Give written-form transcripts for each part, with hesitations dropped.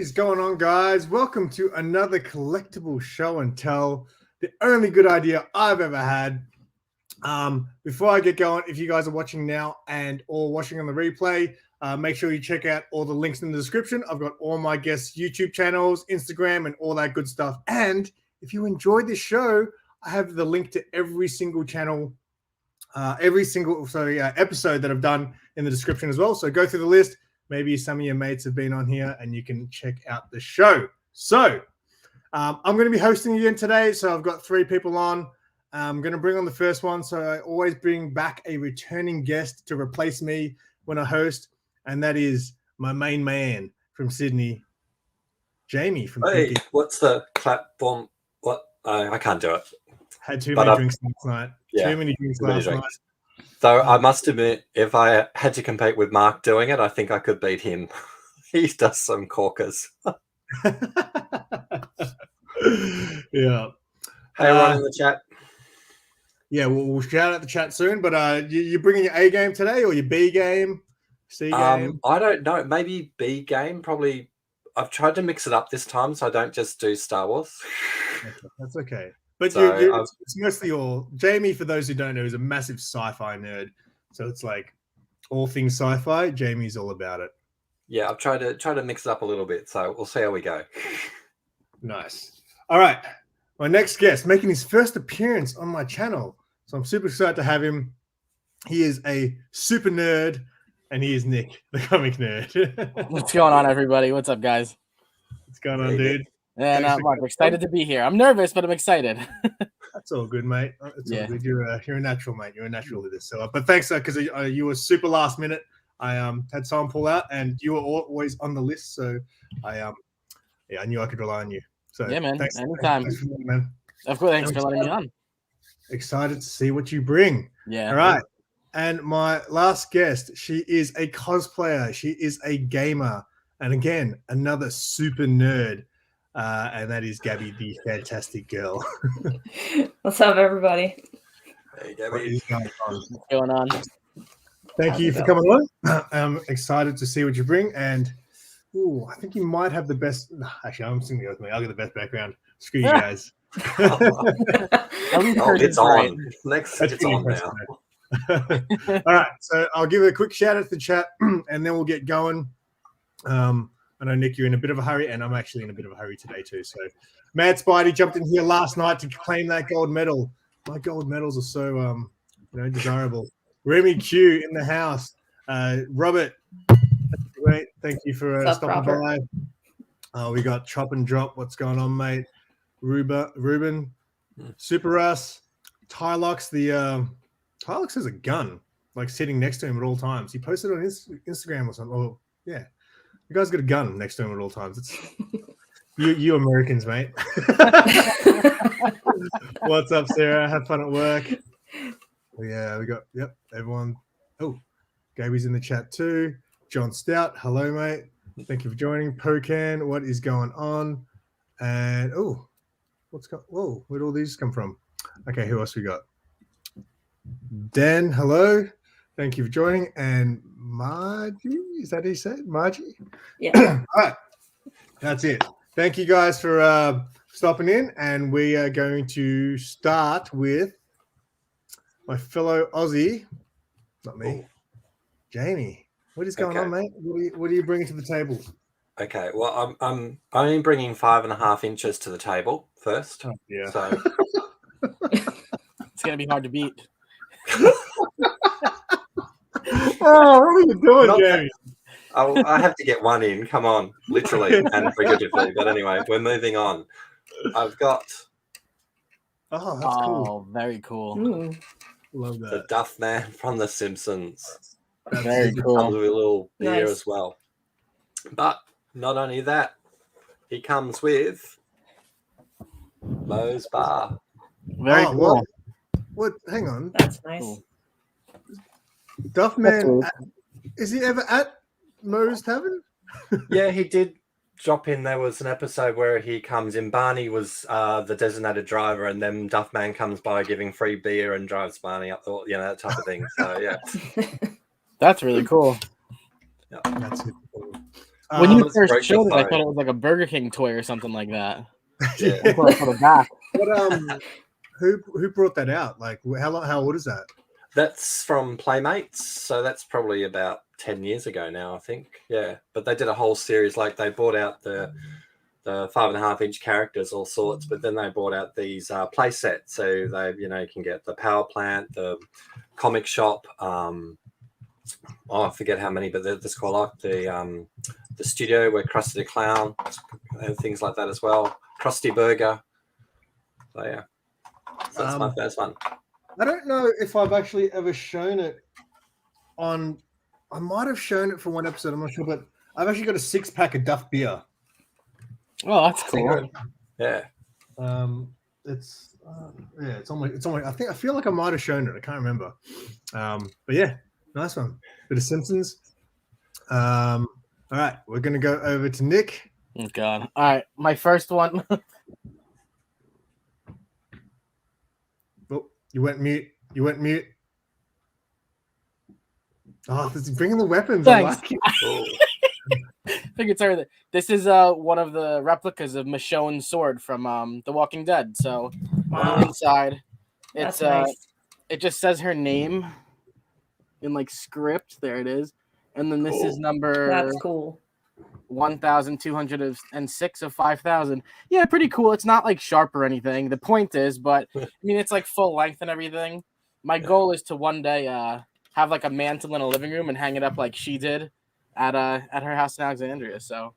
is going on, guys? Welcome to another collectible show and tell. The only good idea I've ever had. Before I get going, if you guys are watching now and or watching on the replay, make sure you check out all the links in the description. I've got all my guests' YouTube channels, Instagram, and all that good stuff. And if you enjoyed this show, I have the link to every single channel, episode that I've done in the description as well. So go through the list. Maybe some of your mates have been on here and you can check out the show. So I'm going to be hosting again today. So I've got 3 people on. I'm going to bring on the first one. So I always bring back a returning guest to replace me when I host. And that is my main man from Sydney, Jamie from Hey, what's the clap bomb? What? I can't do it. Had too many drinks last night. Yeah, too many drinks last night. Though I must admit, if I had to compete with Mark doing it, I think I could beat him. He does some corkers. Yeah. Hey, everyone in the chat. Yeah, we'll shout out the chat soon. But you bringing your A game today or your B game, C game? I don't know. Maybe B game. Probably. I've tried to mix it up this time, so I don't just do Star Wars. That's okay. But So it's mostly all Jamie. For those who don't know, is a massive sci-fi nerd. So it's like all things sci-fi. Jamie's all about it. Yeah, I've tried to mix it up a little bit. So we'll see how we go. Nice. All right, my next guest making his first appearance on my channel. So I'm super excited to have him. He is a super nerd, and he is Nick, the comic nerd. What's going on, everybody? What's up, guys? What's going on, dude? Yeah, I'm excited to be here. I'm nervous, but I'm excited. That's all good, mate. It's Yeah. all good. You're a natural, mate. You're a natural with this. So, but thanks, because you were super last minute. I had someone pull out, and you were always on the list. So, I knew I could rely on you. So, Yeah, man. Thanks, Anytime. thanks for me, man. Of course, thanks for letting me on. Excited to see what you bring. Yeah. All right. And my last guest, she is a cosplayer. She is a gamer. And again, another super nerd. And that is Gabby, the fantastic girl. What's up, everybody? Hey, What Gabby. is going on? What's going on? Thank you for coming on. I'm excited to see what you bring. And I think you might have the best. Actually, I'm just going to go with me. I'll get the best background. Screw you guys. It's on. It's on now. All right. So I'll give a quick shout out to the chat and then we'll get going. I know, Nick, you're in a bit of a hurry, and I'm actually in a bit of a hurry today too. So, MadSpidey jumped in here last night to claim that gold medal. My gold medals are so, desirable. Remy Q in the house. Robert, great. Thank you for stopping by. We got Chop and Drop. What's going on, mate? Ruben, Superrus, Tylox. Tylox has a gun, like sitting next to him at all times. He posted on his Instagram or something. Oh, yeah. You guys got a gun next to him at all times. It's you Americans, mate. What's up, Sarah? Have fun at work. Yeah, we got everyone. Oh, Gaby's in the chat too. John Stout, hello, mate. Thank you for joining. Pocan, what is going on? And where'd all these come from? Okay, who else we got? Dan, hello. Thank you for joining. And Margie, is that what he said? Margie? Yeah. All right. That's it. Thank you guys for stopping in. And we are going to start with my fellow Aussie, not me, Jamie. What is going on, mate? What are you bringing to the table? Okay. Well, I'm only bringing 5.5 inches to the table first. Oh, yeah. So It's gonna be hard to beat. Oh, what are you doing, Jamie? I have to get one in. Come on, literally and figuratively. But anyway, we're moving on. I've got. Oh, that's cool. Oh, very cool. Ooh. Love The that. Duff Man from The Simpsons. Very Comes cool. with a little beer Nice. as well. But not only that, he comes with Moe's Bar. Very cool. What? Hang on. That's nice. Cool. Duffman, cool. is he ever at Moe's Tavern? Yeah, he did drop in. There was an episode where he comes in. Barney was the designated driver, and then Duffman comes by giving free beer and drives Barney up, that type of thing. So, yeah. That's really cool. That's it. When you That's first great showed it, I though. thought it was like a Burger King toy or something like that. Yeah. I thought for the back. What who brought that out? Like how old is that? That's from Playmates, so that's probably about 10 years ago now, I think. Yeah, but they did a whole series. Like they bought out the 5.5-inch characters, all sorts, but then they brought out these play sets. So they, you can get the power plant, the comic shop. I forget how many, but there's quite a lot. The studio where Krusty the Clown and things like that as well. Krusty Burger. So yeah, so that's my first one. I don't know if I've actually ever shown it on. I might have shown it for one episode. I'm not sure, but I've actually got a 6-pack of Duff beer. Oh, that's cool. Yeah. It's on my. I feel like I might have shown it. I can't remember. But yeah, nice one. Bit of Simpsons. All right, we're gonna go over to Nick. Oh God! All right, my first one. Oh, you went mute. Oh, this is bringing the weapons. Thanks. I like it. Cool. I think it's everything. This is one of the replicas of Michonne's sword from The Walking Dead. So on the inside, it's That's nice. it just says her name in like script. There it is, and then this is number That's cool. 1,206 of 5,000. Yeah, pretty cool. It's not like sharp or anything. The point is, but I mean, it's like full length and everything. My goal is to one day have like a mantle in a living room and hang it up like she did at her house in Alexandria. So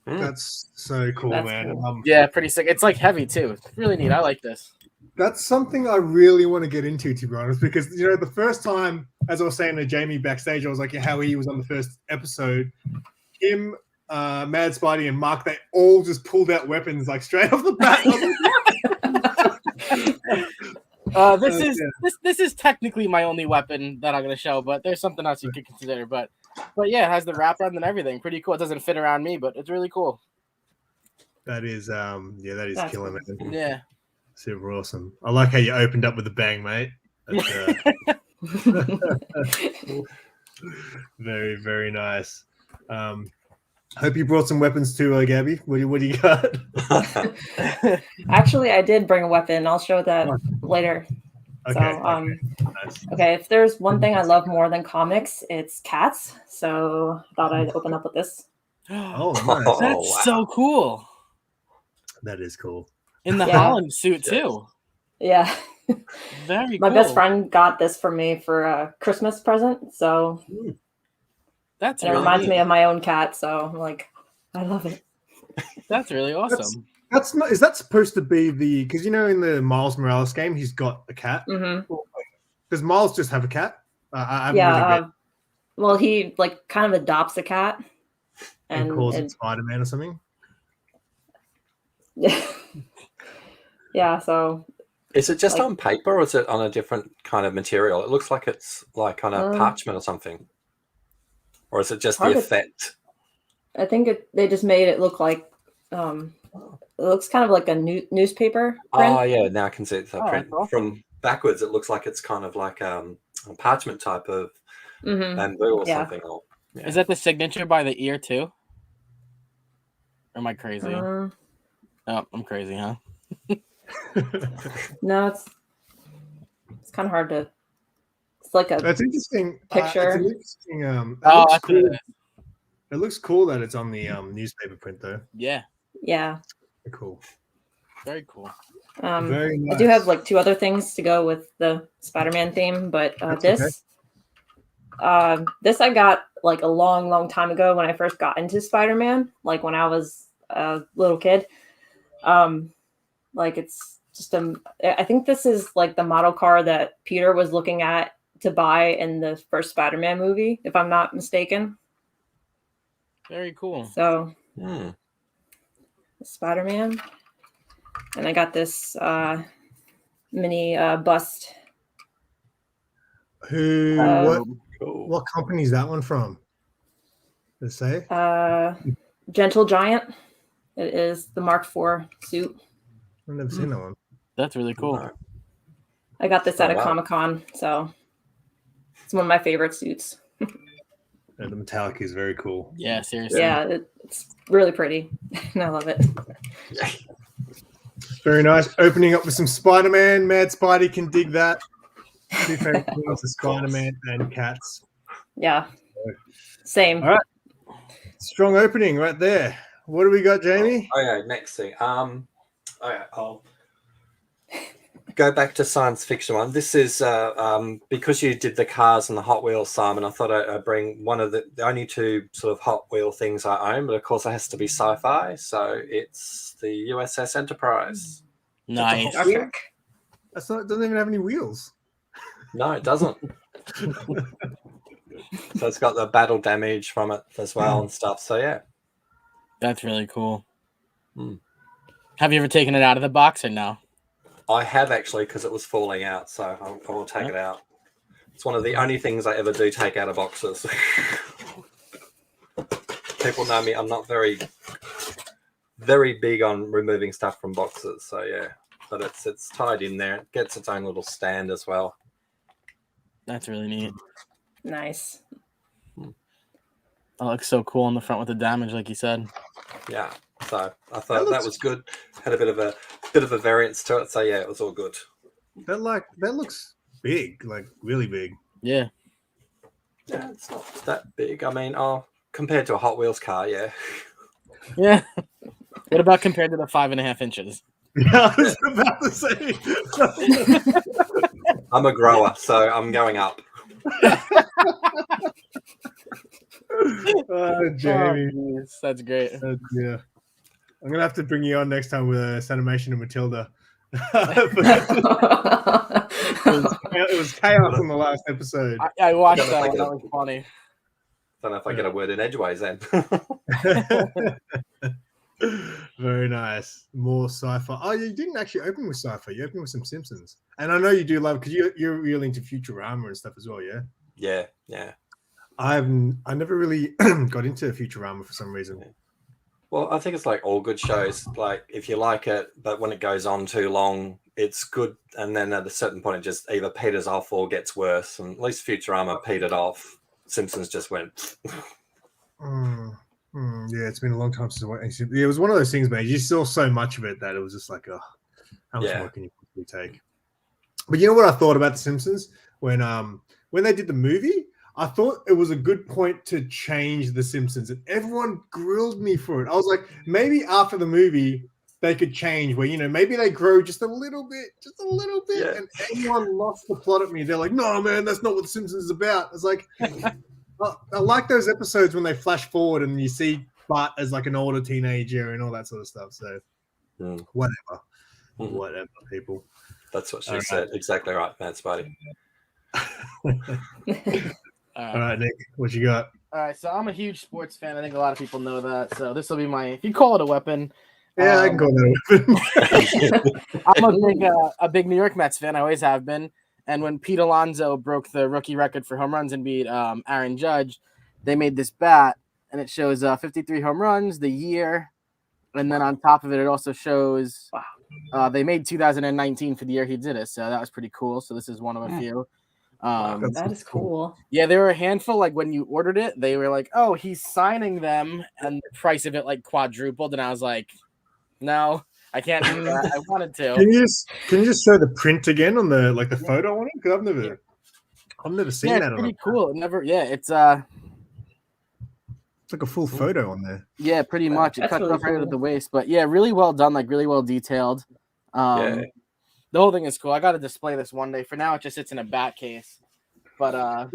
That's so cool, That's man. cool. yeah, pretty sick. It's like heavy too. It's really neat. I like this. That's something I really want to get into, to be honest, because the first time, as I was saying to Jamie backstage, I was like, how he was on the first episode. Him, MadSpidey, and Mark, they all just pulled out weapons like straight off the bat. This is technically my only weapon that I'm gonna show, but there's something else you could consider. But yeah, it has the wrap around and everything. Pretty cool. It doesn't fit around me, but it's really cool. That is That's killer, cool. man. Yeah. Super awesome. I like how you opened up with a bang, mate. That's, very, very nice. Hope you brought some weapons too, Gabby. What do you got? Actually, I did bring a weapon. I'll show that later. Okay. Nice. Okay, if there's one thing I love more than comics, it's cats. So I thought I'd open up with this. Oh, nice. That's so cool. That is cool. In the Yeah. Holland suit too. Yeah. Very My cool. best friend got this for me for a Christmas present. So That's it really reminds neat. me of my own cat. So I'm like, I love it. That's really awesome. That's not. Is that supposed to be because in the Miles Morales game he's got a cat? Mm-hmm. Does Miles just have a cat? I haven't Yeah. really read Well, he like kind of adopts a cat, and calls it Spider-Man or something. Yeah. So Is it just on paper or is it on a different kind of material? It looks like it's like on a parchment or something. Or is it just the effect? I think they just made it look like it looks kind of like a newspaper print. Oh yeah, now I can see it's a print. Awesome. From backwards it looks like it's kind of like a parchment type of bamboo or something. Or, yeah. Is that the signature by the ear too? Or am I crazy? Uh, Oh, I'm crazy, huh? No, it's kind of hard to. It's like a That's interesting. picture. It's an interesting. That's cool. what it is. It looks cool that it's on the newspaper print though. Yeah, Yeah. Cool. very cool. Very nice. I do have like 2 other things to go with the Spider-Man theme, but this I got like a long time ago when I first got into Spider-Man, like when I was a little kid. Like it's just I think this is like the model car that Peter was looking at to buy in the first Spider-Man movie, if I'm not mistaken. Very cool. So Spider-Man, and I got this mini bust. What company is that one from? Does it say? Gentle Giant. It is the Mark IV suit. I've never seen that one. That's really cool. No. I got this at a wow. Comic-Con, so it's one of my favorite suits. And the metallic is very cool. Yeah, seriously. Yeah, it's really pretty. And I love it. Very nice. Opening up with some Spider-Man. MadSpidey can dig that. Two favorite things are Spider-Man and cats. Yeah. Same. All right. Strong opening right there. What do we got, Jamie? Okay, next thing. Okay, I'll go back to science fiction one. This is because you did the cars and the Hot Wheels, Simon. I thought I'd bring one of the only two sort of Hot Wheel things I own, but of course it has to be sci-fi. So it's the USS Enterprise. Nice. Okay. That's not. It doesn't even have any wheels. No, it doesn't. So it's got the battle damage from it as well and stuff. So yeah, That's really cool. Hmm. Have you ever taken it out of the box or no? I have actually because it was falling out. So I will take it out. It's one of the only things I ever do take out of boxes. People know me. I'm not very big on removing stuff from boxes. So yeah, but it's tied in there. It gets its own little stand as well. That's really neat. Nice. That looks so cool on the front with the damage, like you said. Yeah. So I thought that was good. Had a bit of a variance to it. So yeah, it was all good. That looks big, like really big. Yeah. Yeah, it's not that big. I mean, compared to a Hot Wheels car, yeah. Yeah. What about compared to the 5.5 inches? Yeah, I was about to say. I'm a grower, so I'm going up. Oh, Jamie. Oh, geez, that's great. Yeah. I'm gonna have to bring you on next time with a animation of Matilda. It was chaos in the last episode. I watched that one. That was funny. Don't know if I get a word in edgeways then. Very nice. More sci-fi. Oh, you didn't actually open with sci-fi. You opened with some Simpsons, and I know you do love because you're really into Futurama and stuff as well. Yeah. Yeah. I never really got into Futurama for some reason. Well, I think it's like all good shows. Like if you like it, but when it goes on too long, it's good, and then at a certain point, it just either peters off or gets worse. And at least Futurama petered off. Simpsons just went. Yeah, it's been a long time since I watched. It was one of those things, man. You saw so much of it that it was just like, oh, how much more can you possibly take? But you know what I thought about The Simpsons when they did the movie? I thought it was a good point to change The Simpsons, and everyone grilled me for it. I was like, maybe after the movie they could change, where maybe they grow just a little bit, Yeah. and everyone lost the plot at me. They're like, no, man, that's not what The Simpsons is about. It's like. I like those episodes when they flash forward and you see Bart as like an older teenager and all that sort of stuff. So whatever, people. That's what she said. Exactly right, MadSpidey. All right, Nick, what you got? All right, so I'm a huge sports fan. I think a lot of people know that. So this will be my, if you call it a weapon. Yeah, I can call that a weapon. I'm a big New York Mets fan. I always have been. And when Pete Alonso broke the rookie record for home runs and beat Aaron Judge, they made this bat, and it shows 53 home runs, the year, and then on top of it, it also shows they made 2019 for the year he did it. So that was pretty cool. So this is one of a few. That is cool. Yeah, there were a handful. Like when you ordered it, they were like, "Oh, he's signing them," and the price of it like quadrupled. And I was like, "No, I can't do that. I wanted to." Can you just show the print again on the photo on it? Because I've never seen that. It's pretty cool. It's like a full photo on there. Yeah, pretty much. It That's cuts really off right cool. at the waist, but yeah, really well done. Like really well detailed. The whole thing is cool. I got to display this one day. For now, it just sits in a bat case. But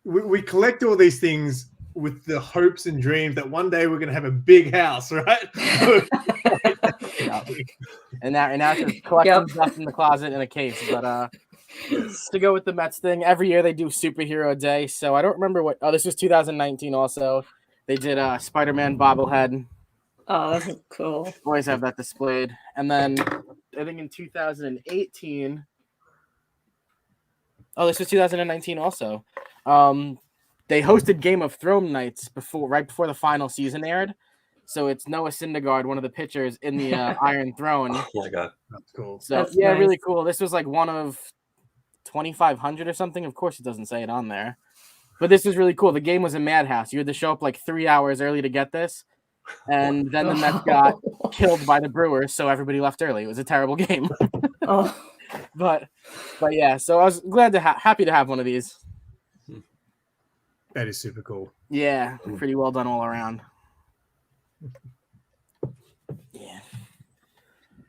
we collect all these things with the hopes and dreams that one day we're gonna have a big house, right? And now it's just collecting stuff in the closet in a case. But to go with the Mets thing, every year they do Superhero Day. So I don't remember what. Oh, this was 2019. Also, they did Spider-Man bobblehead. Oh, that's cool. Always have that displayed. And then I think in 2018. Oh, this was 2019 also. They hosted Game of Thrones nights right before the final season aired. So it's Noah Syndergaard, one of the pitchers in the Iron Throne. Oh my god, that's cool. So That's nice. really cool. This was like one of 2,500 or something. Of course, it doesn't say it on there. But this is really cool. The game was a madhouse. You had to show up like 3 hours early to get this. And then the Mets got killed by the Brewers, so everybody left early. It was a terrible game. Oh. But yeah, so I was glad to happy to have one of these. That is super cool. Yeah, pretty well done all around. Yeah.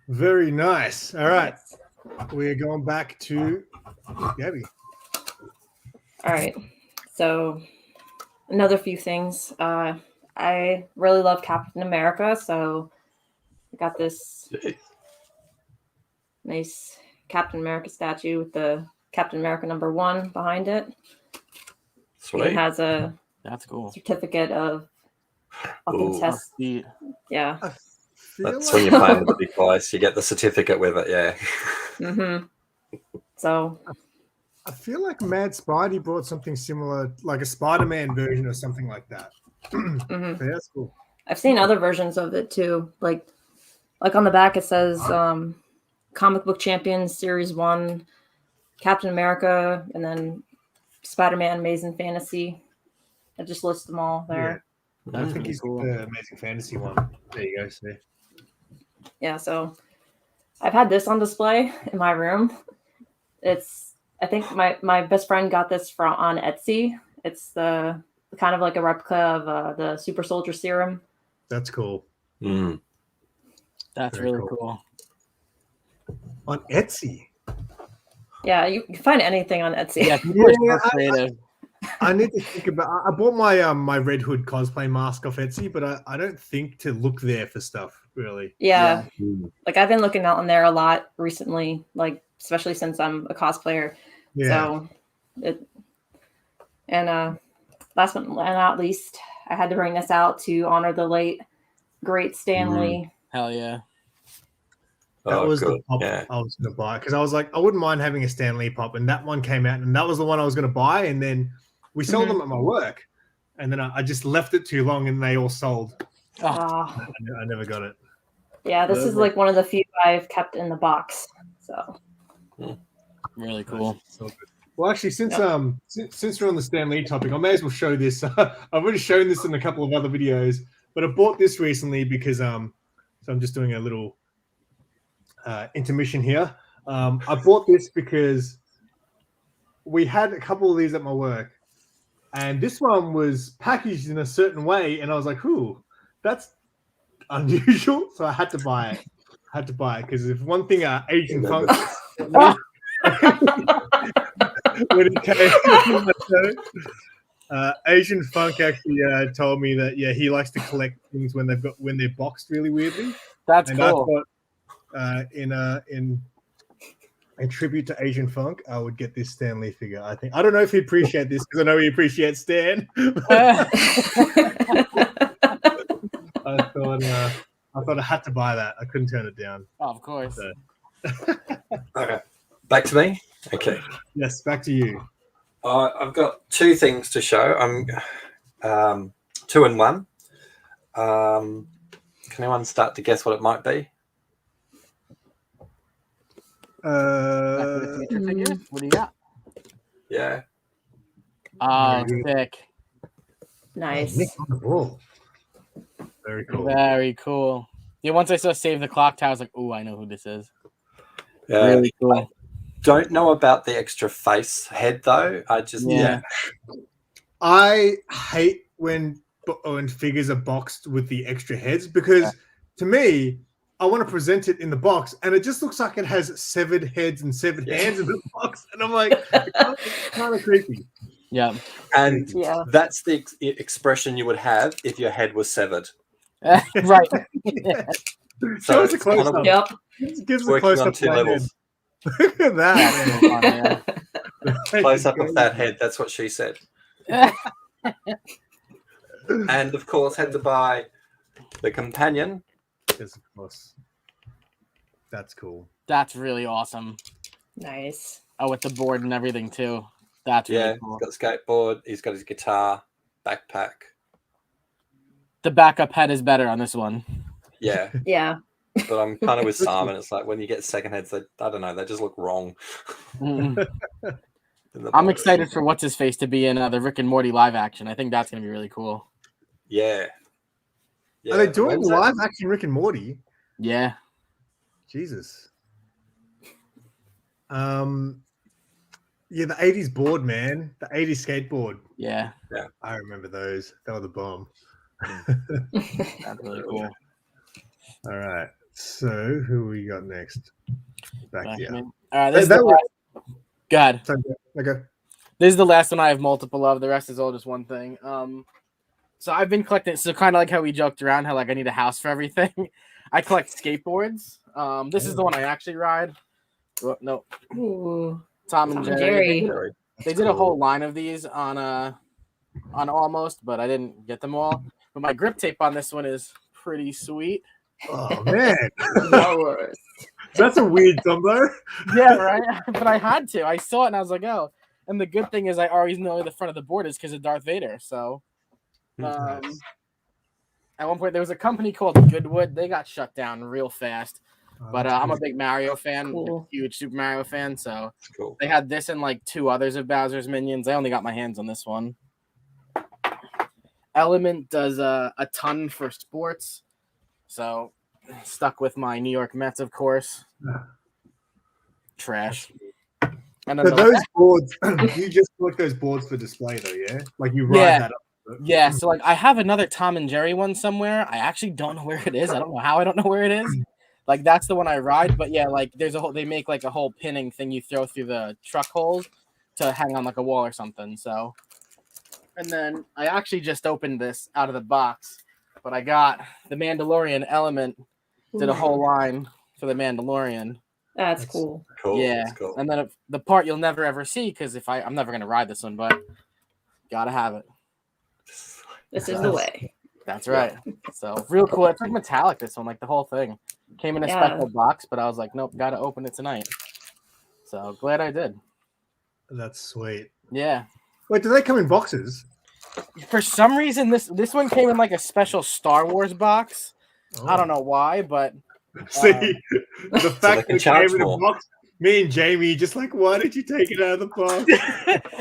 Very nice. All right. We're going back to Gabby. All right. So another few things. I really love Captain America, so I got this nice Captain America statue with the Captain America #1 behind it. Sweet. It has a That's cool. certificate of authenticity. Yeah. That's when you're playing with the big guys. You get the certificate with it, yeah. Mm-hmm. So I feel like MadSpidey brought something similar, like a Spider-Man version or something like that. mm-hmm. So that's cool. I've seen other versions of it too. Like on the back it says Comic Book Champions Series 1, Captain America, and then Spider-Man Amazing Fantasy. I just list them all there. Yeah. I think he's cool. the Amazing Fantasy one. There you go. See. Yeah, so I've had this on display in my room. I think my best friend got this on Etsy. It's the kind of like a replica of the Super Soldier Serum. That's cool. Mm. That's Very really cool. cool. On Etsy. Yeah, you can find anything on Etsy. Yeah, people are so creative. I need to think about. I bought my my Red Hood cosplay mask off Etsy, but I don't think to look there for stuff really. Yeah. Mm. Like I've been looking out on there a lot recently, like especially since I'm a cosplayer. Yeah. So last but not least, I had to bring this out to honor the late great Stan Lee. Hell yeah. That was good. the pop I was going to buy because I was like, I wouldn't mind having a Stan Lee pop, and that one came out, and that was the one I was going to buy, and then we sold them at my work, and then I just left it too long, and they all sold. Oh, I never got it. Yeah, this is like one of the few I've kept in the box. So really cool. So good. Well, actually, since we're on the Stan Lee topic, I may as well show this. I've already shown this in a couple of other videos, but I bought this recently because so I'm just doing a little intermission here. I bought this because we had a couple of these at my work, and this one was packaged in a certain way, and I was like, "Ooh, that's unusual." So I had to buy it. Because if one thing Aznfunk when it came to my show, Aznfunk actually told me that he likes to collect things when they're boxed really weirdly. That's And cool. I thought in tribute to Aznfunk, I would get this Stan Lee figure. I don't know if he'd appreciate this because I know he appreciates Stan. I thought I had to buy that. I couldn't turn it down. Oh, of course. So. Okay. Back to me? Okay. Yes, back to you. I've got two things to show. I'm 2 in 1. Can anyone start to guess what it might be? What do you got? Yeah. Oh, Very good. sick. nice. Nick on the ball. Very cool. Very cool. Yeah, once I saw Save the Clock Tower, I was like, "Ooh, I know who this is." Yeah. Really cool. Don't know about the extra face head though. I just Yeah. I hate when figures are boxed with the extra heads because to me, I want to present it in the box, and it just looks like it has severed heads and severed hands in the box, and I'm like, it's kind of creepy. Yeah. And Yeah. that's the expression you would have if your head was severed. Right. Show us a it's close kind up. of Yep. Gives a working close on up. 2 levels. Look at that. Close up of that head. That's what she said. And of course, had to buy the companion. Yes, of course. That's cool. That's really awesome. Nice. Oh, with the board and everything too. That's really Yeah, cool. he's got a skateboard. He's got his guitar, backpack. The backup head is better on this one. Yeah, Yeah. but I'm kind of with Simon. It's like when you get second heads, I don't know, they just look wrong. Mm. I'm excited for what's his face to be in the Rick and Morty live action. I think that's gonna be really cool. Yeah. Are they doing live action Rick and Morty? Yeah. Jesus. Yeah, the 80s board, man. The 80s skateboard. Yeah. I remember those. They were the bomb. That's really cool. All right. So who we got next? Back here. All right, this is the last... God. Okay. This is the last one I have multiple of. The rest is all just one thing. So I've been collecting. So kind of like how we joked around, how like I need a house for everything. I collect skateboards. This is the one I actually ride. Oh, no. Ooh. Tom and Jerry. They did a cool. whole line of these on Almost, but I didn't get them all. But my grip tape on this one is pretty sweet. Oh man, The that's a weird combo. Yeah, right. But I had to. I saw it and I was like, oh. And the good thing is, I always know where the front of the board is because of Darth Vader. So, at one point there was a company called Goodwood. They got shut down real fast. But I'm a big Mario fan, Cool. huge Super Mario fan. So Cool. they had this and like 2 others of Bowser's Minions. I only got my hands on this one. Element does a ton for sports. So stuck with my New York Mets, of course. Trash. And then So those boards, you just collect those boards for display, though, yeah? Like you ride that up. Yeah, so like I have another Tom and Jerry one somewhere. I actually don't know where it is. I don't know how I don't know where it is. Like that's the one I ride. But yeah, like there's a whole. They make like a whole pinning thing you throw through the truck holes to hang on like a wall or something. So, and then I actually just opened this out of the box, but I got the Mandalorian Element. Did a whole line for the Mandalorian. That's cool. Cool. Yeah, That's cool. and then the part you'll never ever see because I'm never gonna ride this one, but gotta have it. This is the way. That's right. So real cool. It's like metallic. This one, like the whole thing, came in a special box, but I was like, nope, gotta open it tonight. So glad I did. That's sweet. Yeah. Wait, do they come in boxes? For some reason, this one came in like a special Star Wars box. Oh. I don't know why, but see the fact that it came in a more. box. Me and Jamie just like, why did you take it out of the box?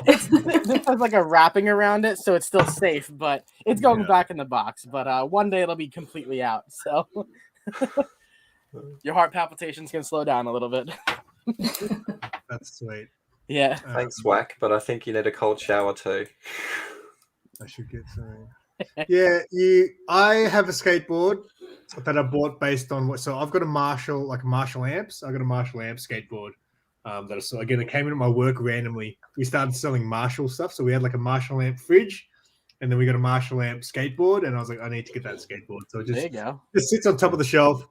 this has like a wrapping around it, so it's still safe, but it's going back in the box. But one day it'll be completely out. So your heart palpitations can slow down a little bit. That's sweet. Yeah. Thanks, Whack, but I think you need a cold shower too. I should get some. Yeah, I have a skateboard that I bought based on what. So I've got a Marshall amps. I got a Marshall amp skateboard that I saw. Again, it came into my work randomly. We started selling Marshall stuff, so we had like a Marshall amp fridge, and then we got a Marshall amp skateboard. And I was like, I need to get that skateboard. So it There you go. just sits on top of the shelf.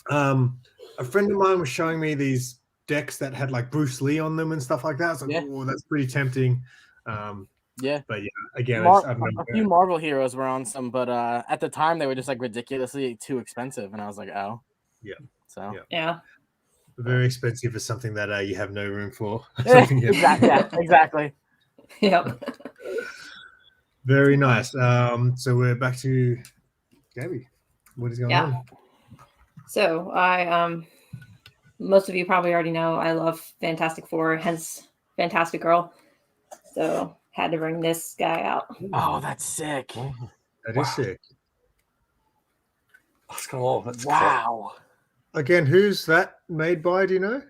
A friend of mine was showing me these decks that had like Bruce Lee on them and stuff like that. I was like, oh, that's pretty tempting. Yeah, but yeah, again, a few Marvel heroes were on some, but at the time they were just like ridiculously too expensive, and I was like, oh, yeah. So yeah, very expensive for something that you have no room for. Exactly. Yep. Very nice. So we're back to Gabby. What is going on? So I most of you probably already know I love Fantastic Four, hence Fantastic Girl. So had to bring this guy out. Oh, that's sick. That is sick. That's wow. Again, who's that made by? Do you know?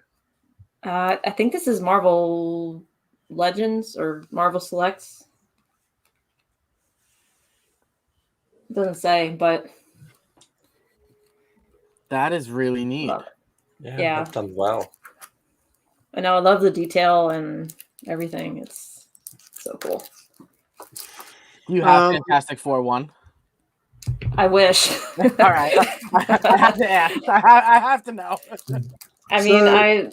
I think this is Marvel Legends or Marvel Selects. Doesn't say, but that is really neat. Yeah, that's done well. I know. I love the detail and everything. It's so cool. You have Fantastic Four 1? I wish. All right. I have to ask. I have to know. I mean,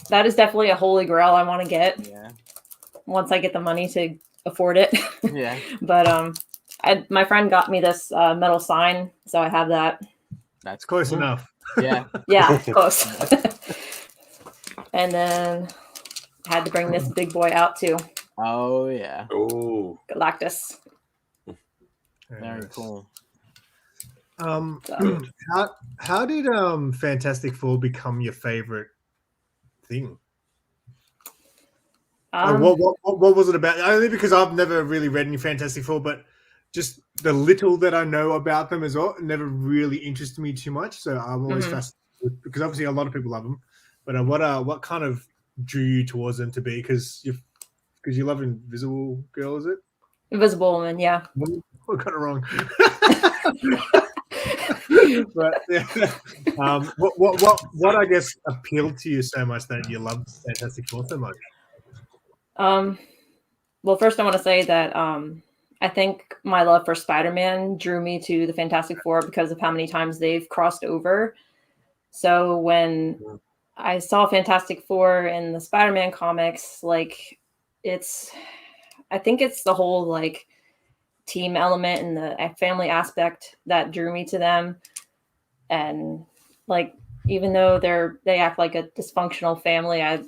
that is definitely a holy grail I want to get. Yeah. Once I get the money to afford it. Yeah. But my friend got me this metal sign, so I have that. That's close enough. Yeah. Yeah, close. And then I had to bring this big boy out too. Oh yeah. Oh. Galactus. Very cool. How did Fantastic Four become your favorite thing? What was it about? Only because I've never really read any Fantastic Four, but just the little that I know about them as well never really interested me too much. So I'm always fascinated because obviously a lot of people love them. But what kind of drew you towards them to be? Because you love Invisible Girl, is it? Invisible Woman, yeah. I got it wrong. But yeah, what I guess appealed to you so much that you love Fantastic Four so much? Well, first I want to say that I think my love for Spider-Man drew me to the Fantastic Four because of how many times they've crossed over. So when I saw Fantastic Four in the Spider-Man comics, like I think it's the whole like team element and the family aspect that drew me to them. And like, even though they act like a dysfunctional family, I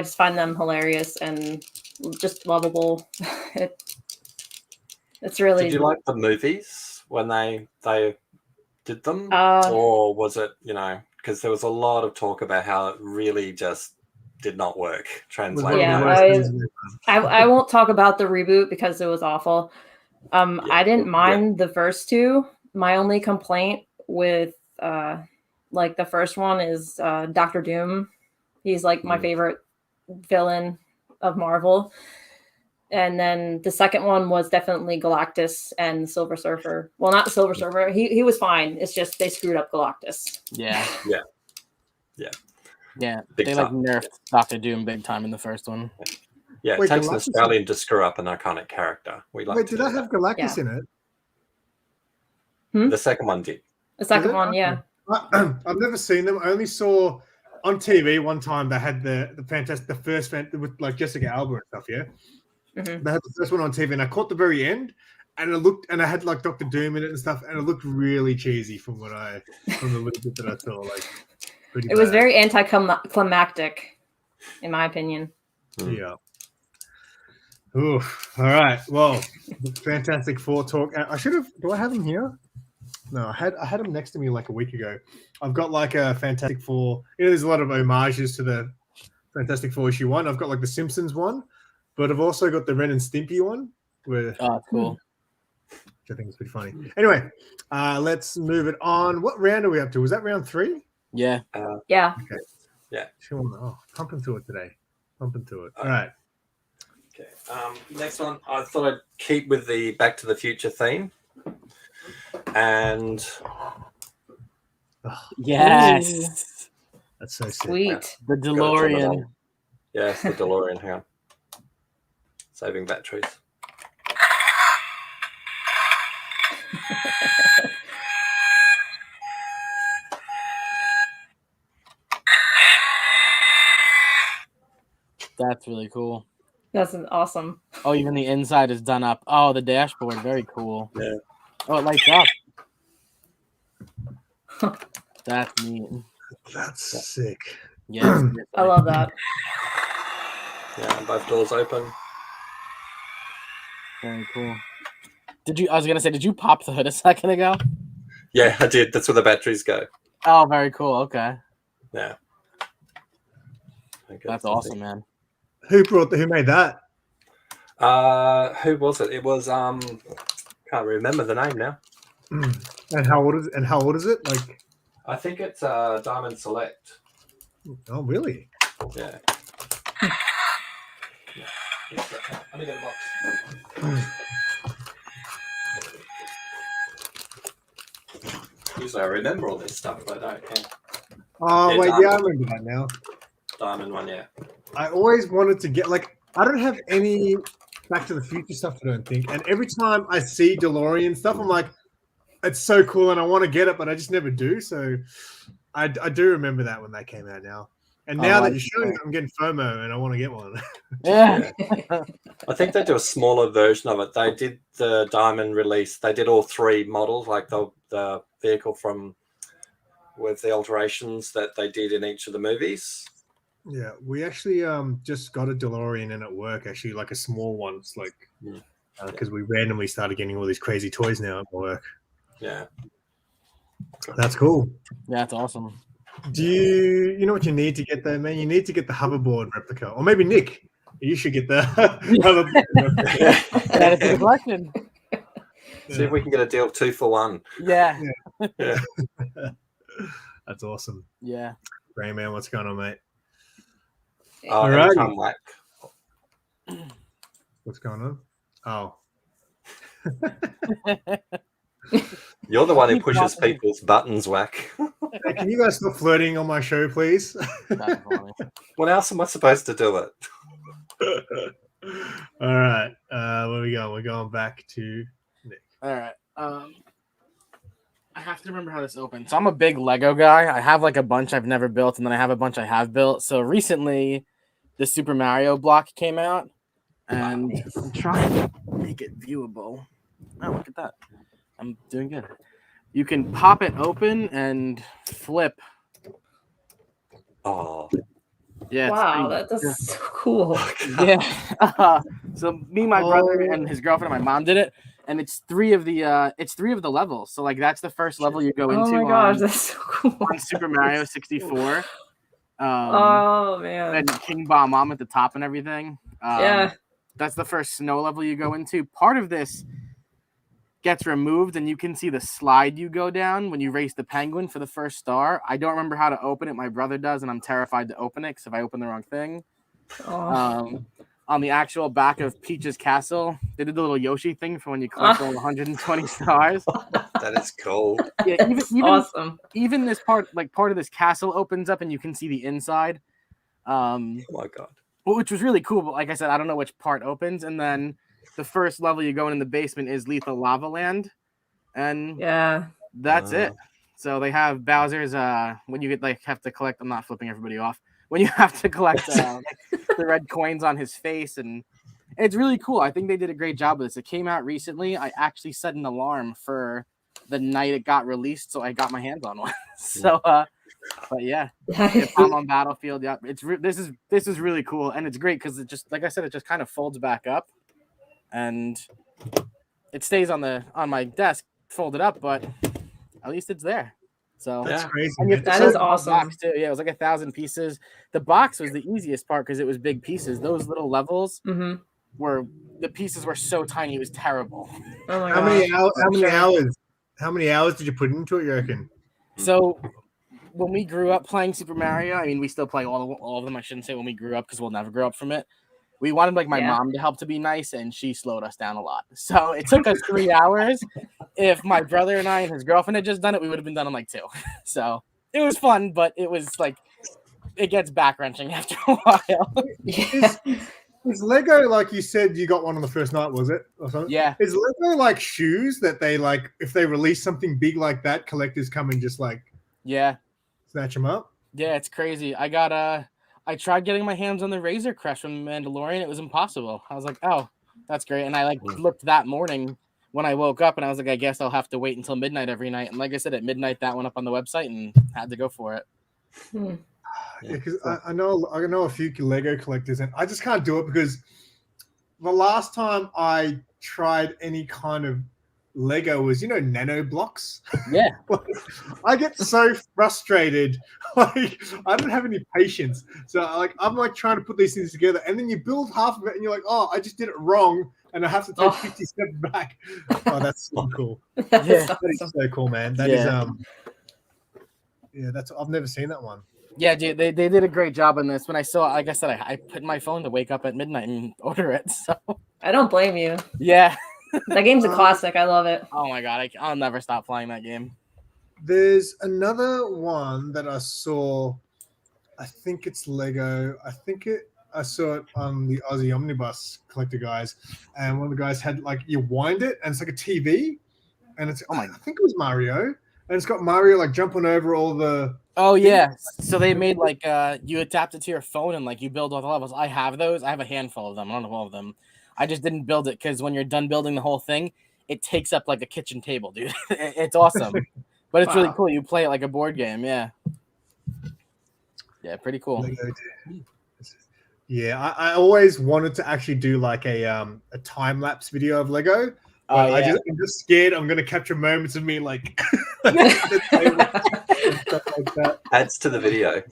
just find them hilarious and just lovable. It's really. Did you like the movies when they did them, or was it because there was a lot of talk about how it really just did not work translating? Yeah, I won't talk about the reboot because it was awful. I didn't mind the first two. My only complaint with like the first one is Dr. Doom. He's like my favorite villain of Marvel. And then the second one was definitely Galactus and Silver Surfer. Well, not the Silver Surfer. He was fine. It's just they screwed up Galactus. Yeah. Big they time. like nerfed Dr. Doom big time in the first one. Yeah, it takes an Australian to screw up an iconic character. Did I have Galactus in it? The second one did. The second one, yeah. I've never seen them. I only saw on TV one time they had the first with like Jessica Alba and stuff. Yeah, they had the first one on TV, and I caught the very end, and I had like Dr. Doom in it and stuff, and it looked really cheesy from the little bit that I saw. Like, it was very anticlimactic, in my opinion. Yeah. Ooh. All right. Well, the Fantastic Four talk. Do I have them here? No, I had them next to me like a week ago. I've got like a Fantastic Four. There's a lot of homages to the Fantastic Four issue 1. I've got like the Simpsons one, but I've also got the Ren and Stimpy one. Cool. Which I think is pretty funny. Anyway, let's move it on. What round are we up to? Was that round 3? Yeah. Yeah. Okay. Yeah. Pumping through it today. Pumping through it. All right. Okay. Next one, I thought I'd keep with the Back to the Future theme. And yes, that's so sweet. Sick. The DeLorean. Yes, the DeLorean. Hang on. Saving batteries. That's really cool. That's awesome. Oh, even the inside is done up. Oh, the dashboard, very cool. Yeah. Oh, it lights up. That's neat. That's sick. Yeah, I love that. Yeah, both doors open. Very cool. I was gonna say, did you pop the hood a second ago? Yeah, I did. That's where the batteries go. Oh, very cool. Okay. Yeah. That's awesome, man. Who made that? Who was it? It was can't remember the name now. And how old is it? Like, I think it's Diamond Select. Oh, really? Yeah. Let me get a box. Usually I remember all this stuff, but I don't. Oh, wait, Diamond. yeah, I remember that now. Diamond one, yeah. I always wanted to get, like, I don't have any Back to the Future stuff, I don't think. And every time I see DeLorean stuff, I'm like, it's so cool and I want to get it, but I just never do. So I do remember that when that came out now. And now that you're showing it, I'm getting FOMO and I want to get one. Yeah. I think they do a smaller version of it. They did the Diamond release. They did all 3 models, like the vehicle with the alterations that they did in each of the movies. Yeah, we actually just got a DeLorean in at work, actually, like a small one. It's like, because we randomly started getting all these crazy toys now at work. Yeah. That's cool. Yeah, that's awesome. Do you know what you need to get there, man? You need to get the hoverboard replica. Or maybe Nick. You should get the. That is the collection. See if we can get a deal 2 for 1. Yeah. Yeah. That's awesome. Yeah. Greyman, what's going on, mate? Oh, Alrighty. anytime whack. What's going on? Oh. You're the one who pushes people's buttons, whack. Hey, can you guys stop flirting on my show, please? What else am I supposed to do it? All right. Where are we going? We're going back to Nick. All right. I have to remember how this opens. So I'm a big Lego guy. I have like a bunch I've never built, and then I have a bunch I have built. So recently, the Super Mario block came out, and I'm trying to make it viewable. Oh, look at that. I'm doing good. You can pop it open and flip. Oh. Yeah. Wow, that's so cool. Yeah. So me, my brother, and his girlfriend, and my mom did it, and it's three of the levels. So like that's the first level you go into. Oh my gosh, that's so cool. On Super Mario 64. Oh man. And King Bomb at the top and everything. Yeah. That's the first snow level you go into. Part of this gets removed, and you can see the slide you go down when you race the penguin for the first star. I don't remember how to open it. My brother does, and I'm terrified to open it because if I open the wrong thing. On the actual back of Peach's castle, they did the little Yoshi thing for when you collect all 120 stars. That is cool. Yeah, even awesome. Even this part of this castle opens up, and you can see the inside. Oh my god. Which was really cool, but like I said, I don't know which part opens, and then the first level you go in the basement is Lethal Lava Land, and that's it. So they have Bowser's when you get have to collect. I'm not flipping everybody off. When you have to collect the red coins on his face, and it's really cool. I think they did a great job with this. It came out recently. I actually set an alarm for the night it got released, so I got my hands on one. So, but yeah, I'm on Battlefield. Yeah, this is really cool, and it's great because it just, like I said, it just kind of folds back up, and it stays on my desk folded up, but at least it's there. So that's crazy. That is awesome. Too. Yeah, it was like 1,000 pieces. The box was the easiest part because it was big pieces. Those little levels were the pieces were so tiny, it was terrible. Oh my gosh. How many hours did you put into it, you reckon? So when we grew up playing Super Mario, I mean, we still play all of them. I shouldn't say when we grew up because we'll never grow up from it. We wanted my mom to help to be nice, and she slowed us down a lot. So it took us 3 hours. If my brother and I and his girlfriend had just done it, we would have been done in like 2. So it was fun, but it was like it gets back wrenching after a while. Is Lego, like you said, you got one on the first night, was it? Or something? Yeah. Is Lego like shoes that they like? If they release something big like that, collectors come and just like snatch them up. Yeah, it's crazy. I tried getting my hands on the Razor Crest from Mandalorian. It was impossible. I was like, oh, that's great. And I looked that morning when I woke up, and I was like, I guess I'll have to wait until midnight every night. And like I said, at midnight, that went up on the website and had to go for it. Yeah, because I know a few Lego collectors, and I just can't do it because the last time I tried any kind of Lego was, nano blocks. Yeah. I get so frustrated. Like, I don't have any patience. So I'm trying to put these things together, and then you build half of it and you're like, oh, I just did it wrong, and I have to take 50 steps back. Oh, that's so cool. That is so cool, man. That is I've never seen that one. Yeah, dude, they did a great job on this. When I saw, like I said, I put my phone to wake up at midnight and order it. So I don't blame you. Yeah. That game's a classic. I love it. Oh my god, I'll never stop playing that game. There's another one that I saw. I think it's Lego. I saw it on the Aussie Omnibus Collector guys, and one of the guys had you wind it, and it's like a TV, and it's I think it was Mario, and it's got Mario jumping over all the. Oh yeah, so they made you adapt it to your phone and you build all the levels. I have those. I have a handful of them. I don't have all of them. I just didn't build it because when you're done building the whole thing, it takes up like a kitchen table, dude. It's awesome, but it's really cool. You play it like a board game, yeah. Yeah, pretty cool. Yeah, I always wanted to actually do a time lapse video of Lego. I'm just scared I'm gonna capture moments of me and stuff like that. Adds to the video.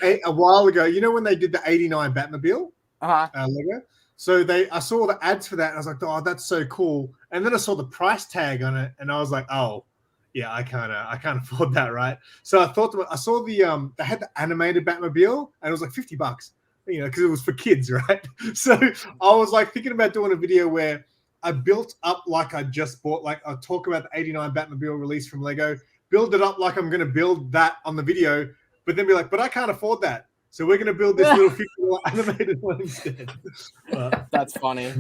A while ago, you know when they did the '89 Batmobile Lego? So I saw the ads for that, and I was like, "Oh, that's so cool!" And then I saw the price tag on it, and I was like, "Oh, yeah, I can't afford that, right?" So I saw they had the animated Batmobile, and it was like $50, because it was for kids, right? So I was like thinking about doing a video where I built up like I just bought, like I'll talk about the '89 Batmobile release from Lego, build it up like I'm going to build that on the video, but then be like, but I can't afford that. So we're going to build this little $50 animated one instead. That's funny.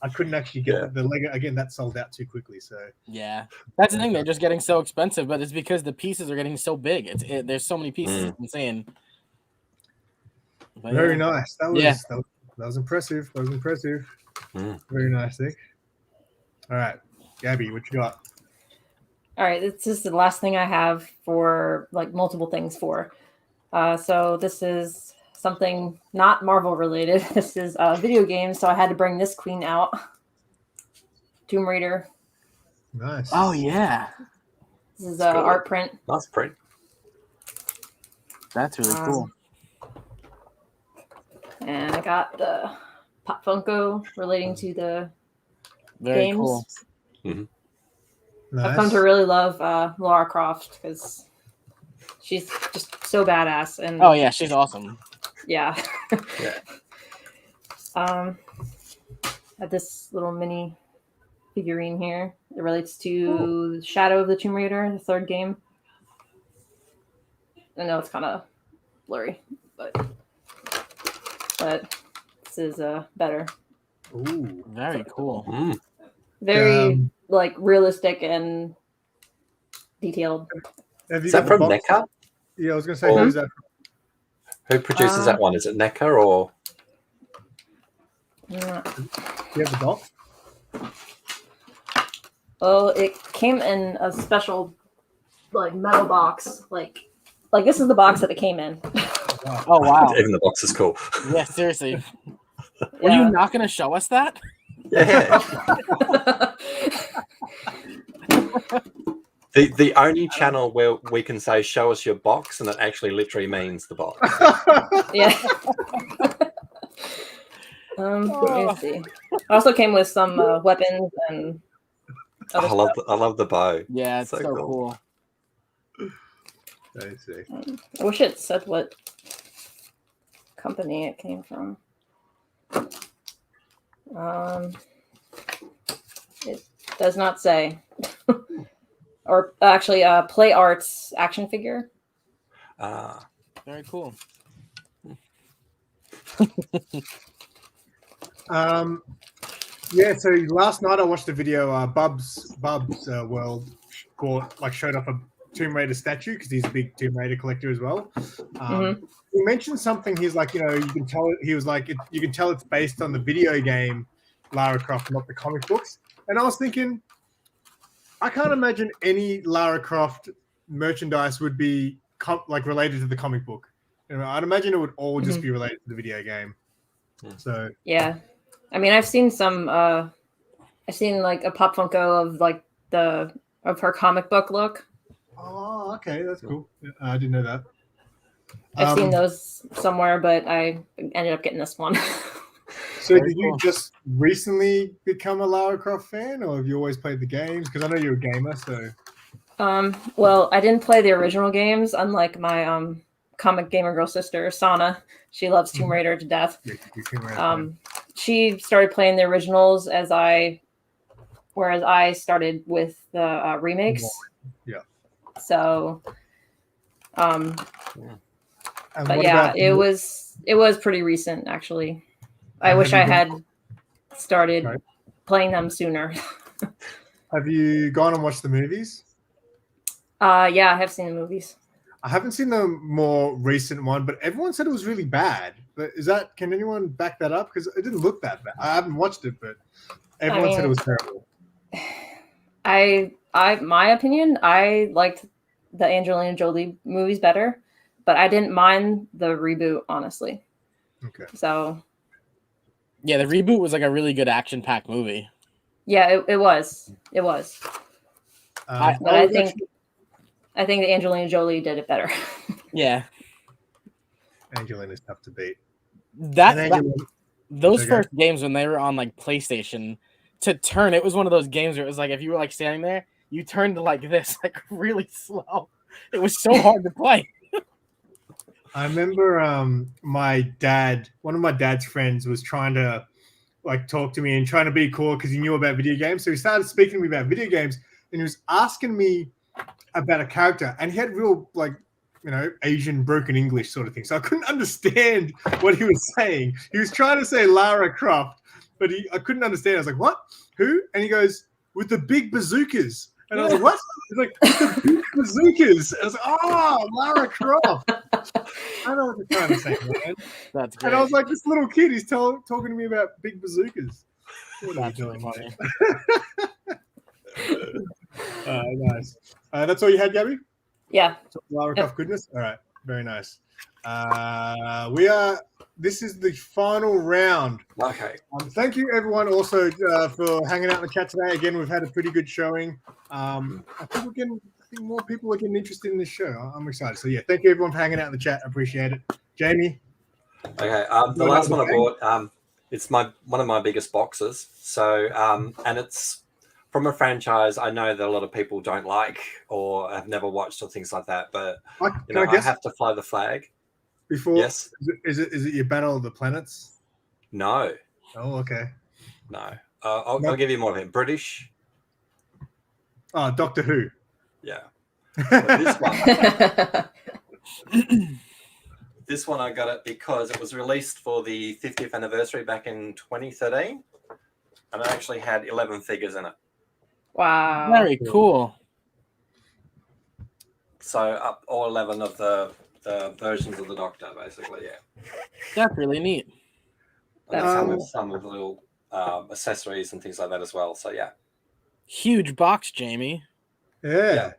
I couldn't actually get the Lego. Again, that sold out too quickly. So yeah, that's the thing. They're just getting so expensive, but it's because the pieces are getting so big. There's so many pieces. It's insane. But very nice. That was impressive. That was impressive. Very nice, Nick. All right, Gabby, what you got? All right, this is the last thing I have for like multiple things for. So this is something not Marvel related. This is video games, so I had to bring this queen out. Tomb Raider. Nice. Oh yeah. This is art print. Nice print. That's really cool. And I got the Pop Funko relating to the Very games. cool. Mm-hmm. Nice. I've come to really love Lara Croft because she's just so badass. And oh yeah, she's awesome. Yeah. Yeah. Had this little mini figurine here. It relates to Shadow of the Tomb Raider, the third game. I know it's kind of blurry, but this is better. Ooh, very cool. Very like realistic and detailed. Is that from NECA? Yeah, I was going to say, who's that from? Who produces that one? Is it NECA or? Do you have the box? Oh, it came in a special like metal box. Like this is the box that it came in. Oh wow! Even the box is cool. Yeah, seriously. Were you not going to show us that? Yeah. The only channel where we can say show us your box and it actually literally means the box. Yeah. Let me see. It also came with some weapons and I love the bow. Yeah, it's so cool. I see. I wish it said what company it came from. It does not say. Or actually, Play Arts action figure. Very cool. Yeah, so last night I watched a video. Bub's World showed up a Tomb Raider statue because he's a big Tomb Raider collector as well. He mentioned something. He's like, you can tell. He was like, you can tell it's based on the video game Lara Croft, not the comic books. And I was thinking, I can't imagine any Lara Croft merchandise would be related to the comic book. I'd imagine it would all just be related to the video game. So yeah, I mean, I've seen some. I've seen like a Pop Funko of like of her comic book look. Oh, okay, that's cool. I didn't know that. I've seen those somewhere, but I ended up getting this one. So did you just recently become a Lara Croft fan, or have you always played the games? Because I know you're a gamer, so. Well, I didn't play the original games, unlike my comic gamer girl sister, Sana. She loves Tomb Raider to death. She started playing the originals whereas I started with the remakes. Yeah. So, but yeah, it was pretty recent actually. I wish I had started playing them sooner. Have you gone and watched the movies? Yeah, I have seen the movies. I haven't seen the more recent one, but everyone said it was really bad. But can anyone back that up? Because it didn't look that bad. I haven't watched it, but everyone said it was terrible. My opinion, I liked the Angelina Jolie movies better, but I didn't mind the reboot, honestly. Okay. So. Yeah, the reboot was like a really good action-packed movie. Yeah, it was. It was. I I think that Angelina Jolie did it better. Yeah. Angelina's tough to beat. Those Okay. first games when they were on like PlayStation, to turn, it was one of those games where it was like if you were like standing there, you turned like this, like really slow. It was so hard to play. I remember one of my dad's friends was trying to like talk to me and trying to be cool because he knew about video games. So he started speaking to me about video games and he was asking me about a character and he had real like, you know, Asian broken English sort of thing. So I couldn't understand what he was saying. He was trying to say Lara Croft, but I couldn't understand. I was like, what? Who? And he goes, with the big bazookas. And I was like, what? He's like, the big bazookas. And I was like, oh, Lara Croft. I know what you're trying to say, man. That's great. And I was like, this little kid, he's talking to me about big bazookas. What are you doing, funny. Nice. That's all you had, Gabby? Yeah. Lara Croft goodness. All right, very nice. This is the final round. Okay. Thank you, everyone, also for hanging out in the chat today. Again, we've had a pretty good showing. I think more people are getting interested in this show. I'm excited. So yeah, thank you, everyone, for hanging out in the chat. I appreciate it. Jamie. Okay. The last one I bought, it's one of my biggest boxes. So, and it's from a franchise I know that a lot of people don't like or have never watched or things like that. But I have to fly the flag. Before, yes, is it your Battle of the Planets? No. Oh, okay. No. I'll give you more of it. British. Oh, Doctor Who. Yeah. This one. This one I got it because it was released for the 50th anniversary back in 2013, and it actually had 11 figures in it. Wow. Very cool. So all 11 of the versions of the Doctor, basically, yeah. That's really neat. And some with little accessories and things like that as well. So yeah. Huge box, Jamie. Yeah.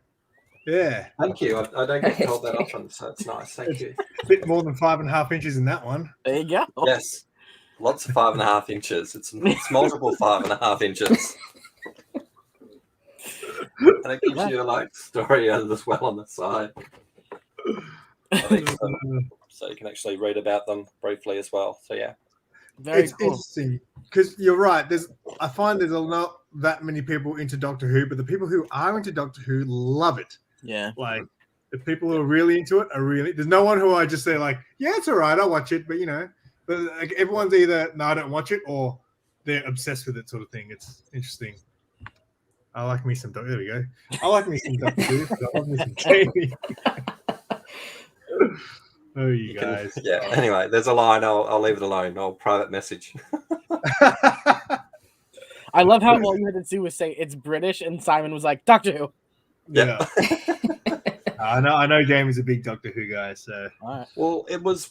Thank you. I don't get told that often, so it's nice. Thank you. A bit more than 5.5 inches in that one. There you go. Yes. Lots of 5.5 inches. It's multiple 5.5 inches. And it gives you like story as well on the side. I think so you can actually read about them briefly as well. So yeah. It's cool. Interesting because you're right. I find there's not that many people into Doctor Who, but the people who are into Doctor Who love it. Yeah. Like the people who are really into it are really. There's no one who I just say like, yeah, it's all right, I'll watch it, but but like everyone's either no, I don't watch it, or they're obsessed with it, sort of thing. It's interesting. I like me some Doctor. There we go. I like me some Doctor Who. I like me some Jamie. Oh, you guys. Anyway, there's a line. I'll leave it alone. I'll private message. I love how all you had to do was say it's British, and Simon was like Doctor Who. Yeah. I know Jamie's a big Doctor Who guy. So well, it was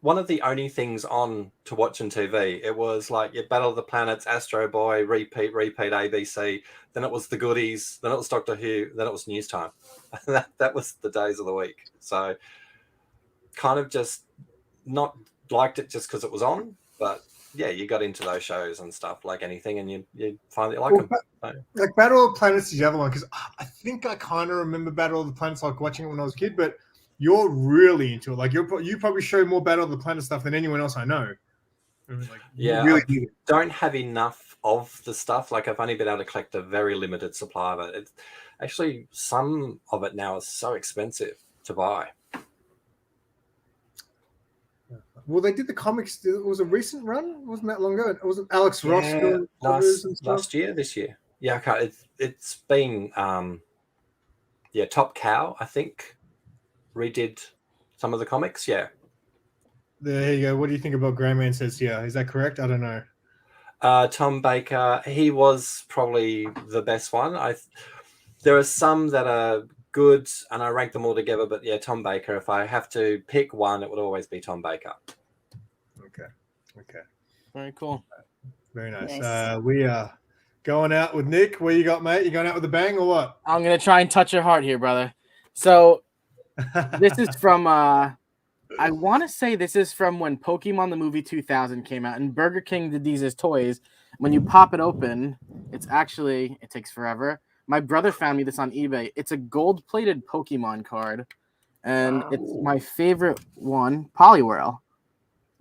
one of the only things on to watch on TV. It was like your Battle of the Planets, Astro Boy, repeat, ABC. Then it was the goodies. Then it was Doctor Who. Then it was news time. that was the days of the week. So kind of just not liked it just because it was on, but yeah, you got into those shows and stuff like anything, and you find that you like them. Like Battle of the Planets is the other one because I think I kind of remember Battle of the Planets like watching it when I was a kid, but you're really into it. Like you probably show more Battle of the Planet stuff than anyone else I know. Like, I don't have enough of the stuff. Like I've only been able to collect a very limited supply of it. It's actually some of it now is so expensive to buy. Well, they did the comics. It was a recent run. It wasn't that long ago. It was Alex Rosko last year, this year. Yeah, okay. It's been Top Cow, I think, redid some of the comics. Yeah. There you go. What do you think about Greyman says here? Is that correct? I don't know. Tom Baker, he was probably the best one. There are some that are good, and I rank them all together. But yeah, Tom Baker. If I have to pick one, it would always be Tom Baker. Okay. Very cool. Very nice. We are going out with Nick. What you got, mate? You going out with a bang or what? I'm gonna try and touch your heart here, brother. So this is from I want to say this is from when Pokemon the movie 2000 came out, and Burger King did these as toys. When you pop it open, it takes forever, My brother found me this on eBay. It's a gold-plated Pokemon card, and it's my favorite one, Poliwhirl.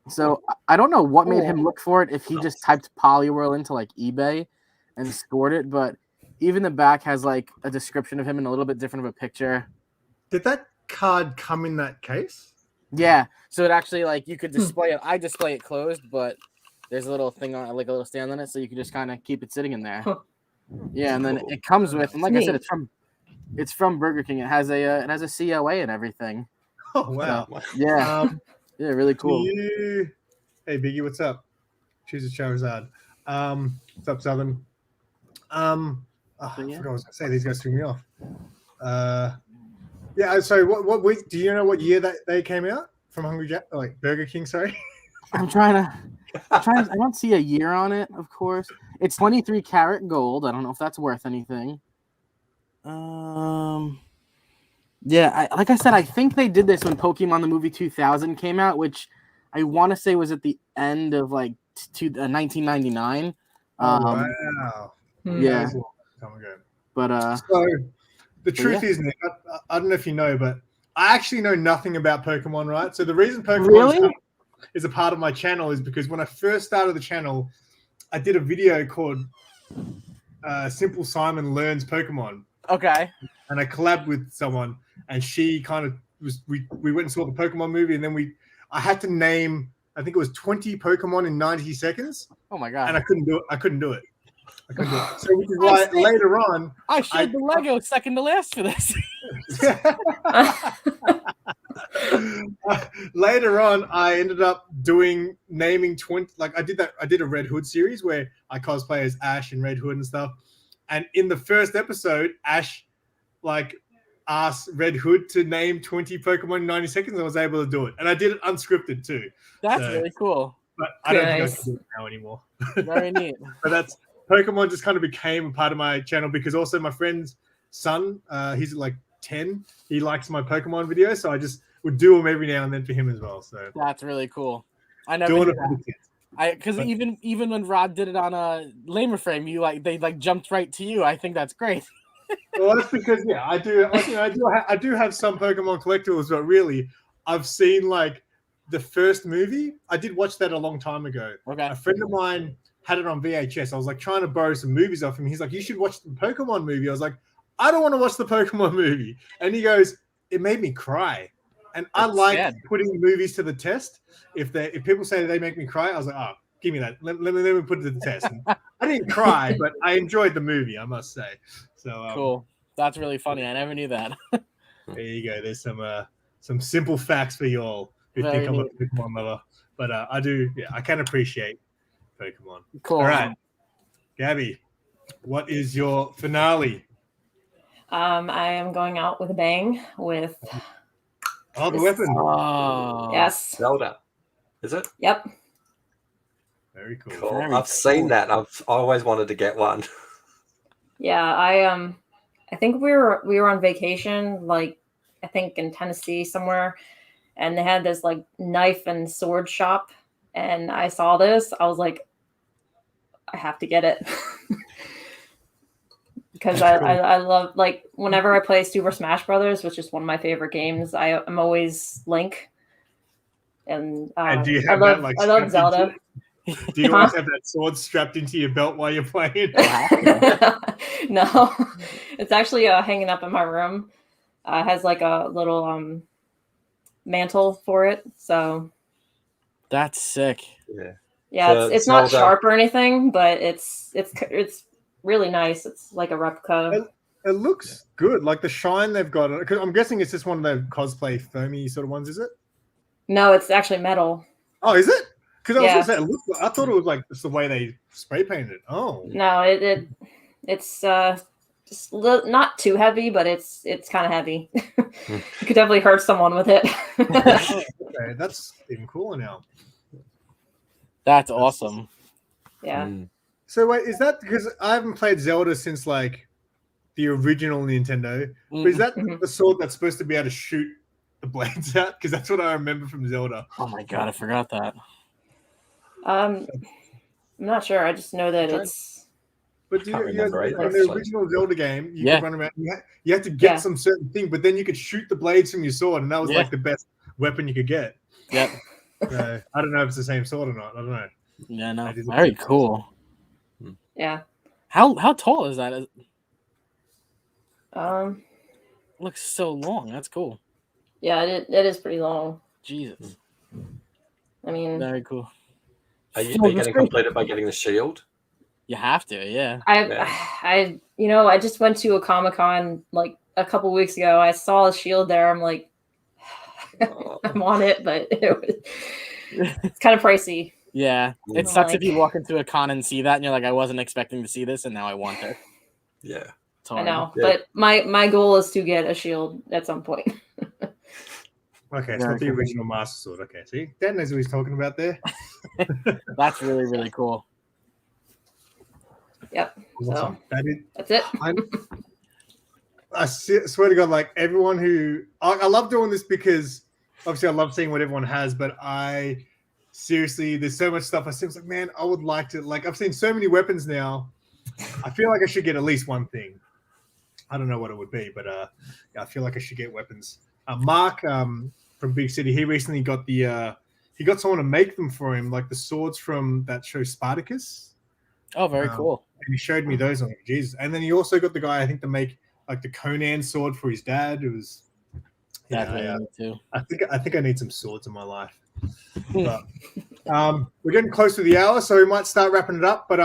So I don't know what made him look for it, if he just typed Poliwhirl into like eBay and scored it, but even the back has like a description of him and a little bit different of a picture. Did that card come in that case? Yeah, so it actually like you could display it. I display it closed, but there's a little thing on, like a little stand on it, so you can just kind of keep it sitting in there. Yeah, and then it comes with, and like I said, it's from Burger King. It has a COA and everything. Oh wow! So, yeah, yeah, really cool. Hey Biggie, what's up? Choose a Charizard. What's up, Southern? I forgot what I was gonna say. These guys threw me off. Yeah. So what week? Do you know what year that they came out from Hungry Jack? Like Burger King? Sorry. I don't see a year on it, of course. It's 23 karat gold. I don't know if that's worth anything. Yeah, like I said, I think they did this when Pokemon the movie 2000 came out, which I want to say was at the end of like 1999. Wow. Yeah. But so the truth is, Nick, I don't know if you know, but I actually know nothing about Pokemon, right? So the reason Pokemon is a part of my channel is because when I first started the channel, I did a video called Simple Simon Learns Pokemon. Okay. And I collabed with someone, and she kind of was. We went and saw the Pokemon movie, and then I had to name, I think it was 20 Pokemon in 90 seconds. Oh my god! And I couldn't do it. So which is why later on I shared the Lego second to last for this. Later on, I ended up naming 20. Like I did a Red Hood series where I cosplay as Ash and Red Hood and stuff. And in the first episode, Ash asked Red Hood to name 20 Pokemon in 90 seconds, and I was able to do it. And I did it unscripted too. That's really cool. But I don't think I can do it now anymore. Very neat. But Pokemon just kind of became a part of my channel because also my friend's son, he's like 10. He likes my Pokemon videos, so I just would do them every now and then for him as well. So that's really cool. I never knew that. Because even when Rod did it on a Lamer Frame, they jumped right to you. I think that's great. Well, that's because I do have some Pokemon collectibles, but really, I've seen like the first movie. I did watch that a long time ago. Okay. A friend of mine had it on VHS. I was like trying to borrow some movies off him. He's like, "You should watch the Pokemon movie." I was like, "I don't want to watch the Pokemon movie," and he goes, "It made me cry." And I like putting movies to the test. If people say they make me cry, I was like, "Oh, give me that. Let me put it to the test." And I didn't cry, but I enjoyed the movie, I must say. So cool. That's really funny. I never knew that. There you go. There's some simple facts for you all who think I'm a Pokemon lover. But I do. Yeah, I can appreciate Pokemon. Cool. All right, Gabby, what is your finale? I am going out with a bang with. Oh, the weapon. Oh. Yes. Zelda. Is it? Yep. Very cool. Cool. I've seen that. I've always wanted to get one. Yeah, I think we were on vacation, like I think in Tennessee somewhere, and they had this like knife and sword shop, and I saw this. I was like, I have to get it. Because I love, like, whenever I play Super Smash Brothers, which is one of my favorite games, I'm always Link. And do you have I love Zelda. Do you always have that sword strapped into your belt while you're playing? No, it's actually hanging up in my room. It has like a little mantle for it. So that's sick. Yeah, it's not sharp or anything, but it's really nice. It's like a replica. It looks good. Like the shine they've got. Because I'm guessing it's just one of the cosplay foamy sort of ones, is it? No, it's actually metal. Oh, is it? Because I was going to say, I thought it was like just the way they spray painted it. Oh. No, it's just not too heavy, but it's kind of heavy. You could definitely hurt someone with it. Okay, that's even cooler now. That's awesome. Yeah. So wait, is that because I haven't played Zelda since like the original Nintendo? But is that the sword that's supposed to be able to shoot the blades out? Because that's what I remember from Zelda. Oh my god, I forgot that. I'm not sure. I just know that it's But Can't remember either, in the actually. original Zelda game, you Yeah. could run around. You had to get Yeah. some certain thing, but then you could shoot the blades from your sword, and that was Yeah. like the best weapon you could get. Yep. So, I don't know if it's the same sword or not. I don't know. Yeah, no. I didn't Very think so. cool. Yeah. How tall is that? It Um. looks so long. That's cool. Yeah, it is pretty long. Jesus. I mean, Very cool. Are you Filled with getting strength. completed by getting the shield? You have to, yeah. I I just went to a Comic-Con like a couple weeks ago. I saw a shield there. I'm like, I'm on it, but it's kind of pricey. Yeah. It Mm. sucks if Like- you walk into a con and see that and you're like, I wasn't expecting to see this and now I want it. Yeah. It's I hard. know, Yeah. but my goal is to get a shield at some point. Okay, it's Very not the cool. original Master Sword. Okay, see, Dan knows what he's talking about there. That's really, really cool. Yep. Awesome. That is, That's it. I swear to God, like everyone who I love doing this because obviously I love seeing what everyone has, but I seriously, there's so much stuff. I seems like, man, I would like to. Like, I've seen so many weapons now. I feel like I should get at least one thing. I don't know what it would be, but I feel like I should get weapons. Mark from Big City, he recently got he got someone to make them for him, like the swords from that show Spartacus. Oh, very cool. And he showed me those. I'm like, Jesus. And then he also got the guy, I think, to make like the Conan sword for his dad. It was. That's really neat too. I think I need some swords in my life. But we're getting close to the hour, so we might start wrapping it up. But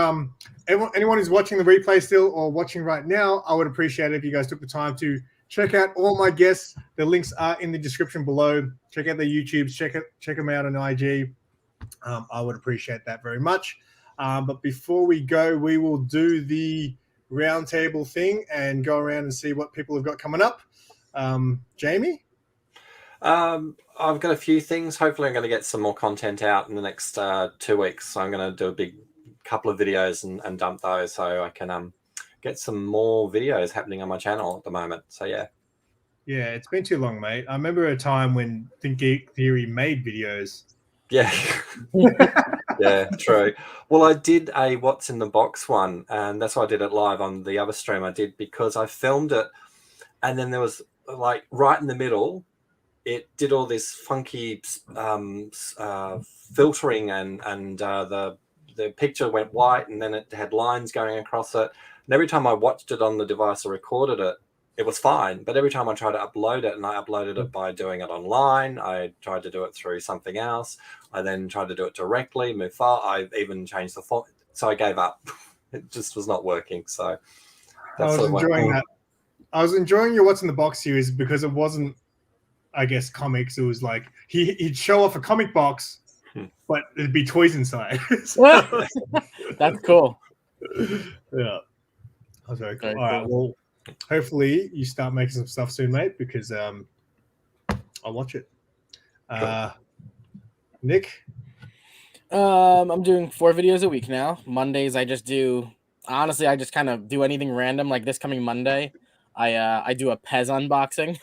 anyone who's watching the replay still or watching right now, I would appreciate it if you guys took the time to check out all my guests. The links are in the description below. Check out their YouTubes. Check them out on IG. I would appreciate that very much. But before we go, we will do the roundtable thing and go around and see what people have got coming up. Jamie? I've got a few things. Hopefully, I'm going to get some more content out in the next 2 weeks. So I'm going to do a big couple of videos and dump those so I can get some more videos happening on my channel at the moment. So yeah. Yeah, it's been too long, mate. I remember a time when ThinkGeekTheory made videos. Yeah. Yeah, true. Well, I did a What's in the Box one, and that's why I did it live on the other stream I did, because I filmed it, and then there was like right in the middle, it did all this funky filtering, and the picture went white, and then it had lines going across it. And every time I watched it on the device or recorded it, it was fine. But every time I tried to upload it, and I uploaded it by doing it online, I tried to do it through something else. I then tried to do it directly, move far. I even changed the font. So I gave up. It just was not working. So I was enjoying that. I was enjoying your What's in the Box series because it wasn't, I guess, comics. It was like he'd show off a comic box, but it'd be toys inside. That's cool. Yeah. That was very cool. Very All right. cool. Well, hopefully you start making some stuff soon, mate, because I'll watch it. Nick? I'm doing 4 videos a week now. Mondays I just kind of do anything random. Like this coming Monday, I do a Pez unboxing.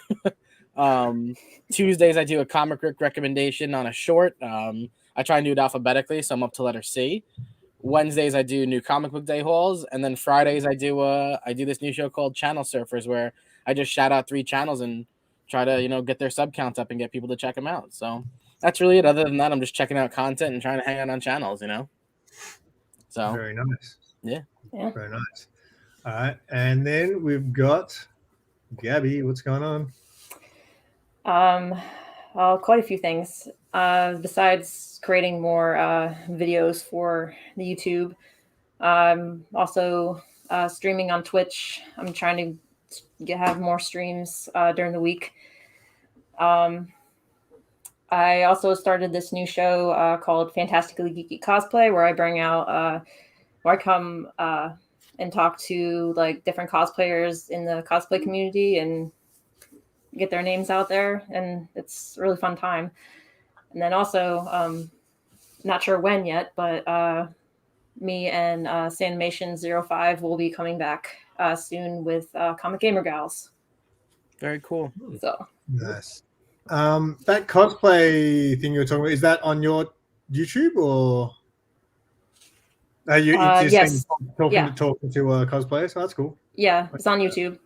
Tuesdays I do a comic book recommendation on a short. I try and do it alphabetically, so I'm up to letter C. Wednesdays I do new comic book day hauls, and then Fridays I do this new show called Channel Surfers, where I just shout out 3 channels and try to get their sub counts up and get people to check them out. So that's really it. Other than that, I'm just checking out content and trying to hang out on channels, So Very nice. Yeah. Very nice. All right. And then we've got Gabby. What's going on? Quite a few things. Besides creating more videos for the YouTube, I'm also streaming on Twitch. I'm trying to have more streams during the week. I also started this new show called Fantastically Geeky Cosplay, where I bring out, where I come and talk to like different cosplayers in the cosplay community and get their names out there, and it's a really fun time. And then also, not sure when yet, but me and Sanimation05 will be coming back soon with Comic Gamer Gals. Very cool. So Nice. That cosplay thing you were talking about, is that on your YouTube or? You just yes. talking to cosplayers. So that's cool. Yeah, it's on YouTube.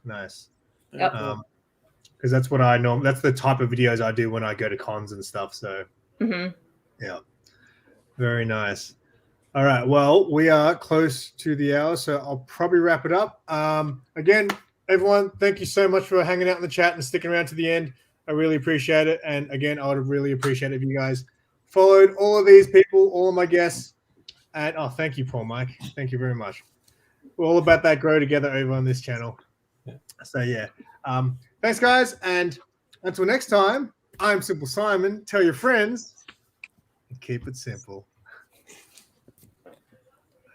Nice. Yep. Because that's what I know. That's the type of videos I do when I go to cons and stuff. So yeah, very nice. All right. Well, we are close to the hour, so I'll probably wrap it up. Again, everyone, thank you so much for hanging out in the chat and sticking around to the end. I really appreciate it. And again, I would have really appreciated if you guys followed all of these people, all of my guests. And thank you, Paul Mike. Thank you very much. We're all about that grow together over on this channel. So yeah. Thanks, guys. And until next time, I'm Simple Simon. Tell your friends and keep it simple.